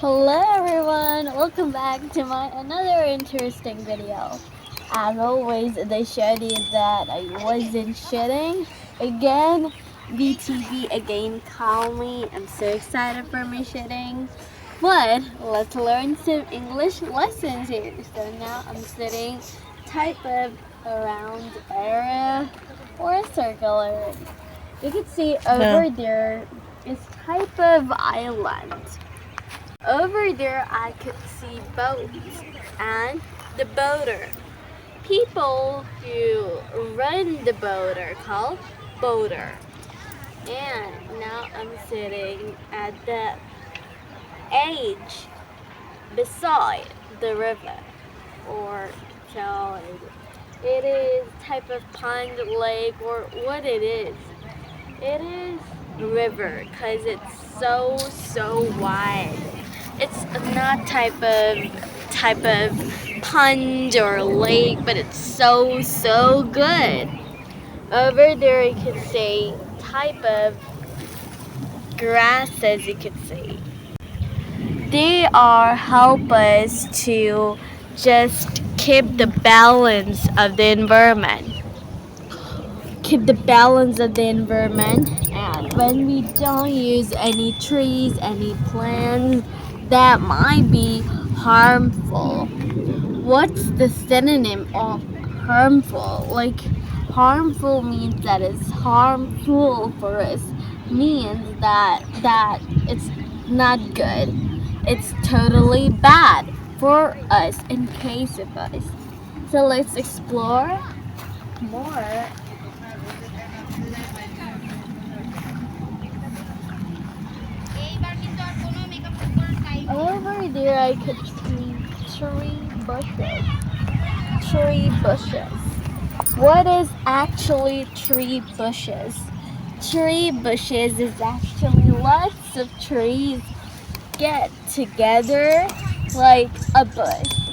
Hello everyone, welcome back to my another interesting video. As always, they showed you that I wasn't shitting. Again, BTV again call me. I'm so excited for me shitting. But let's learn some English lessons here. So now I'm sitting type of around area or a circle area. You can see over there is type of island. Over there, I could see boats and the boater. People who run the boat are called boater. And now I'm sitting at the edge beside the river or so it is type of pond, lake, or what it is. It is river because it's so wide. It's not type of pond or lake, but it's so good. Over there you can see type of grass, as you can see. They are help us to just keep the balance of the environment. Keep the balance of the environment, and when we don't use any trees, any plants that might be harmful. What's the synonym of harmful? Like, harmful means that it's harmful for us, means that it's not good. It's totally bad for us, in case of us. So let's explore more. Over there I could see tree bushes. Tree bushes. What is actually tree bushes? Tree bushes is actually lots of trees get together like a bush.